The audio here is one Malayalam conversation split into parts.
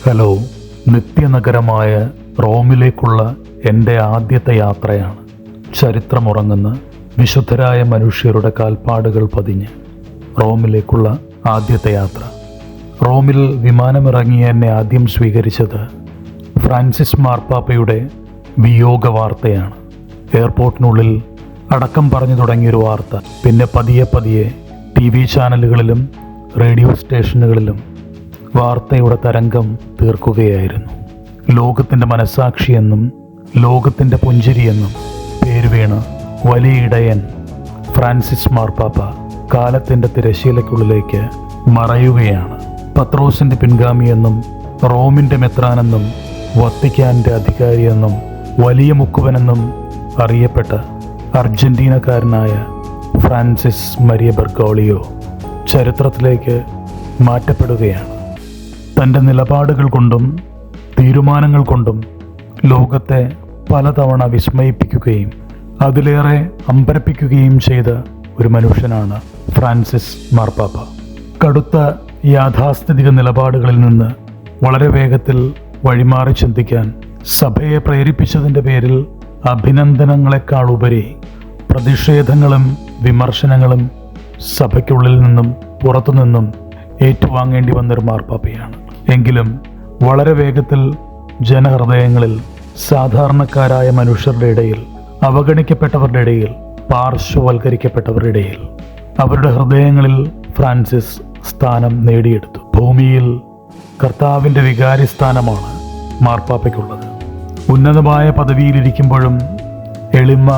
ഹലോ, നിത്യനഗരമായ റോമിലേക്കുള്ള എൻ്റെ ആദ്യത്തെ യാത്രയാണ്. ചരിത്രമുറങ്ങുന്ന വിശുദ്ധരായ മനുഷ്യരുടെ കാൽപ്പാടുകൾ പതിഞ്ഞ് റോമിലേക്കുള്ള ആദ്യത്തെ യാത്ര. റോമിൽ വിമാനമിറങ്ങിയ എന്നെ ആദ്യം സ്വീകരിച്ചത് ഫ്രാൻസിസ് മാർപ്പാപ്പയുടെ വിയോഗ വാർത്തയാണ്. എയർപോർട്ടിനുള്ളിൽ അടക്കം പറഞ്ഞു തുടങ്ങിയൊരു വാർത്ത പിന്നെ പതിയെ പതിയെ TV ചാനലുകളിലും റേഡിയോ സ്റ്റേഷനുകളിലും വാർത്തയുടെ തരംഗം തീർക്കുകയായിരുന്നു. ലോകത്തിൻ്റെ മനസാക്ഷിയെന്നും ലോകത്തിൻ്റെ പുഞ്ചിരിയെന്നും പേരുവീണ വലിയ ഇടയൻ ഫ്രാൻസിസ് മാർപ്പാപ്പ കാലത്തിൻ്റെ തിരശ്ശീലയ്ക്കുള്ളിലേക്ക് മറയുകയാണ്. പത്രോസിൻ്റെ പിൻഗാമിയെന്നും റോമിൻ്റെ മെത്രാനെന്നും വത്തിക്കാൻ്റെ അധികാരിയെന്നും വലിയ മുക്കുവനെന്നും അറിയപ്പെട്ട അർജന്റീനക്കാരനായ ഫ്രാൻസിസ് മരിയ ബെർഗോളിയോ ചരിത്രത്തിലേക്ക് മാറ്റപ്പെടുകയാണ്. തൻ്റെ നിലപാടുകൾ കൊണ്ടും തീരുമാനങ്ങൾ കൊണ്ടും ലോകത്തെ പലതവണ വിസ്മയിപ്പിക്കുകയും അതിലേറെ അമ്പരപ്പിക്കുകയും ചെയ്ത ഒരു മനുഷ്യനാണ് ഫ്രാൻസിസ് മാർപ്പാപ്പ. കടുത്ത യാഥാസ്ഥിതിക നിലപാടുകളിൽ നിന്ന് വളരെ വേഗത്തിൽ വഴിമാറി ചിന്തിക്കാൻ സഭയെ പ്രേരിപ്പിച്ചതിൻ്റെ പേരിൽ അഭിനന്ദനങ്ങളെക്കാൾ ഉപരി പ്രതിഷേധങ്ങളും വിമർശനങ്ങളും സഭയ്ക്കുള്ളിൽ നിന്നും പുറത്തുനിന്നും ഏറ്റുവാങ്ങേണ്ടി വന്നൊരു മാർപ്പാപ്പയാണ്. എങ്കിലും വളരെ വേഗത്തിൽ ജനഹൃദയങ്ങളിൽ, സാധാരണക്കാരായ മനുഷ്യരുടെ ഇടയിൽ, അവഗണിക്കപ്പെട്ടവരുടെ ഇടയിൽ, പാർശ്വവൽക്കരിക്കപ്പെട്ടവരുടെ ഇടയിൽ അവരുടെ ഹൃദയങ്ങളിൽ ഫ്രാൻസിസ് സ്ഥാനം നേടിയെടുത്തു. ഭൂമിയിൽ കർത്താവിൻ്റെ വികാരി സ്ഥാനമാണ് മാർപ്പാപ്പയ്ക്കുള്ളത്. ഉന്നതമായ പദവിയിലിരിക്കുമ്പോഴും എളിമ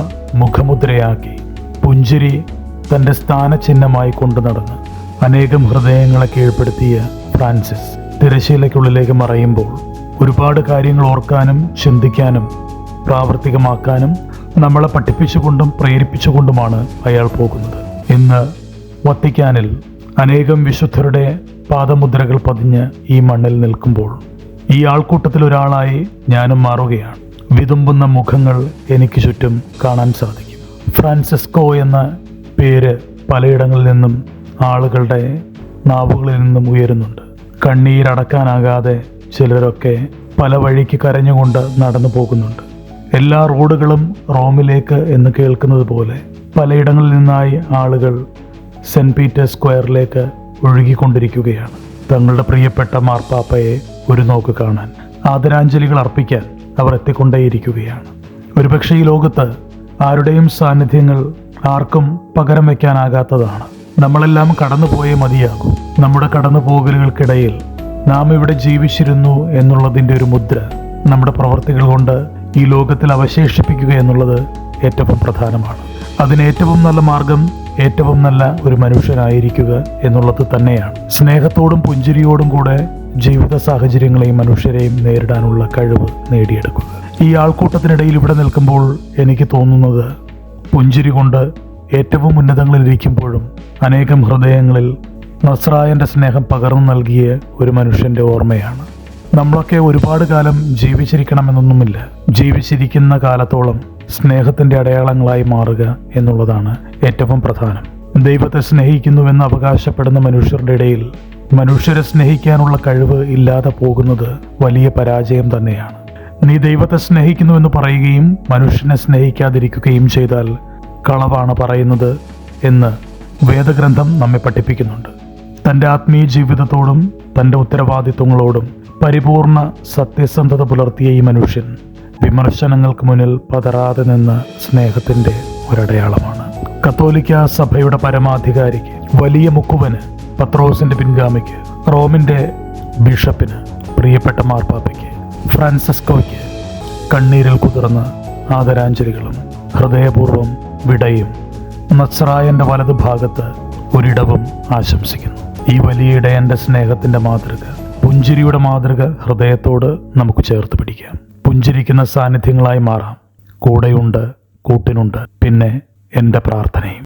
മുഖമുദ്രയാക്കി പുഞ്ചിരി തൻ്റെ സ്ഥാനചിഹ്നമായി കൊണ്ടു നടന്ന് അനേകം ഹൃദയങ്ങളെ കീഴ്പ്പെടുത്തിയ ഫ്രാൻസിസ് തിരശ്ശീലയ്ക്കുള്ളിലേക്ക് മറയുമ്പോൾ ഒരുപാട് കാര്യങ്ങൾ ഓർക്കാനും ചിന്തിക്കാനും പ്രാവർത്തികമാക്കാനും നമ്മളെ പഠിപ്പിച്ചുകൊണ്ടും പ്രേരിപ്പിച്ചുകൊണ്ടുമാണ് അയാൾ പോകുന്നത്. ഇന്ന് വത്തിക്കാനിൽ അനേകം വിശുദ്ധരുടെ പാദമുദ്രകൾ പതിഞ്ഞ് ഈ മണ്ണിൽ നിൽക്കുമ്പോൾ ഈ ആൾക്കൂട്ടത്തിൽ ഒരാളായി ഞാനും മാറുകയാണ്. വിതുമ്പുന്ന മുഖങ്ങൾ എനിക്ക് ചുറ്റും കാണാൻ സാധിക്കും. ഫ്രാൻസിസ്കോ എന്ന പേര് പലയിടങ്ങളിൽ നിന്നും ആളുകളുടെ നാവുകളിൽ നിന്നും ഉയരുന്നുണ്ട്. കണ്ണീരടക്കാനാകാതെ ചിലരൊക്കെ പല വഴിക്ക് കരഞ്ഞുകൊണ്ട് നടന്നു പോകുന്നുണ്ട്. എല്ലാ റോഡുകളും റോമിലേക്ക് എന്ന് കേൾക്കുന്നത് പോലെ പലയിടങ്ങളിൽ നിന്നായി ആളുകൾ സെൻറ്റ് പീറ്റേഴ്സ് സ്ക്വയറിലേക്ക് ഒഴുകിക്കൊണ്ടിരിക്കുകയാണ്. തങ്ങളുടെ പ്രിയപ്പെട്ട മാർപ്പാപ്പയെ ഒരു നോക്ക് കാണാൻ, ആദരാഞ്ജലികൾ അർപ്പിക്കാൻ അവർ എത്തിക്കൊണ്ടേയിരിക്കുകയാണ്. ഒരുപക്ഷെ ഈ ലോകത്ത് ആരുടെയും സാന്നിധ്യങ്ങൾ ആർക്കും പകരം വയ്ക്കാനാകാത്തതാണ്. നമ്മളെല്ലാം കടന്നുപോയേ മതിയാകൂ. നമ്മുടെ കടന്നുപോകലുകൾക്കിടയിൽ നാം ഇവിടെ ജീവിച്ചിരുന്നു എന്നുള്ളതിൻ്റെ ഒരു മുദ്ര നമ്മുടെ പ്രവർത്തികൾ കൊണ്ട് ഈ ലോകത്തിൽ അവശേഷിപ്പിക്കുക എന്നുള്ളത് ഏറ്റവും പ്രധാനമാണ്. അതിന് ഏറ്റവും നല്ല മാർഗം ഏറ്റവും നല്ല ഒരു മനുഷ്യനായിരിക്കുക എന്നുള്ളത് തന്നെയാണ്. സ്നേഹത്തോടും പുഞ്ചിരിയോടും കൂടെ ജീവിത സാഹചര്യങ്ങളെയും മനുഷ്യരെയും നേരിടാനുള്ള കഴിവ് നേടിയെടുക്കുക. ഈ ആൾക്കൂട്ടത്തിനിടയിൽ ഇവിടെ നിൽക്കുമ്പോൾ എനിക്ക് തോന്നുന്നത്, പുഞ്ചിരി കൊണ്ട് ഏറ്റവും ഉന്നതങ്ങളിലിരിക്കുമ്പോഴും അനേകം ഹൃദയങ്ങളിൽ നസ്രായൻ്റെ സ്നേഹം പകർന്നു നൽകിയ ഒരു മനുഷ്യൻ്റെ ഓർമ്മയാണ്. നമ്മളൊക്കെ ഒരുപാട് കാലം ജീവിച്ചിരിക്കണമെന്നൊന്നുമില്ല. ജീവിച്ചിരിക്കുന്ന കാലത്തോളം സ്നേഹത്തിൻ്റെ അടയാളങ്ങളായി മാറുക എന്നുള്ളതാണ് ഏറ്റവും പ്രധാനം. ദൈവത്തെ സ്നേഹിക്കുന്നുവെന്ന് അവകാശപ്പെടുന്ന മനുഷ്യരുടെ ഇടയിൽ മനുഷ്യരെ സ്നേഹിക്കാനുള്ള കഴിവ് ഇല്ലാതെ പോകുന്നത് വലിയ പരാജയം തന്നെയാണ്. നീ ദൈവത്തെ സ്നേഹിക്കുന്നുവെന്ന് പറയുകയും മനുഷ്യനെ സ്നേഹിക്കാതിരിക്കുകയും ചെയ്താൽ കളവാണ് പറയുന്നത് എന്ന് വേദഗ്രന്ഥം നമ്മെ പഠിപ്പിക്കുന്നുണ്ട്. തൻ്റെ ആത്മീയ ജീവിതത്തോടും തൻ്റെ ഉത്തരവാദിത്വങ്ങളോടും പരിപൂർണ സത്യസന്ധത പുലർത്തിയ ഈ മനുഷ്യൻ വിമർശനങ്ങൾക്ക് മുന്നിൽ പതറാതെ നിന്ന സ്നേഹത്തിൻ്റെ ഒരടയാളമാണ്. കത്തോലിക്ക സഭയുടെ പരമാധികാരിക്ക്, വലിയ മുക്കുവന്, പത്രോസിൻ്റെ പിൻഗാമിക്ക്, റോമിൻ്റെ ബിഷപ്പിന്, പ്രിയപ്പെട്ട മാർപ്പാപ്പയ്ക്ക്, ഫ്രാൻസിസ്കോയ്ക്ക് കണ്ണീരിൽ കുതിർന്ന ആദരാഞ്ജലികളും ഹൃദയപൂർവ്വം വിടയും നസ്രായൻ്റെ വലതുഭാഗത്ത് ഒരിടവും ആശംസിക്കുന്നു. ഈ വലിയ ഇടയൻ്റെ സ്നേഹത്തിൻ്റെ മാതൃക, പുഞ്ചിരിയുടെ മാതൃക ഹൃദയത്തോട് നമുക്ക് ചേർത്ത് പിടിക്കാം. പുഞ്ചിരിക്കുന്ന സാന്നിധ്യങ്ങളായി മാറാം. കൂടെയുണ്ട്, കൂട്ടിനുണ്ട്, പിന്നെ എൻ്റെ പ്രാർത്ഥനയും.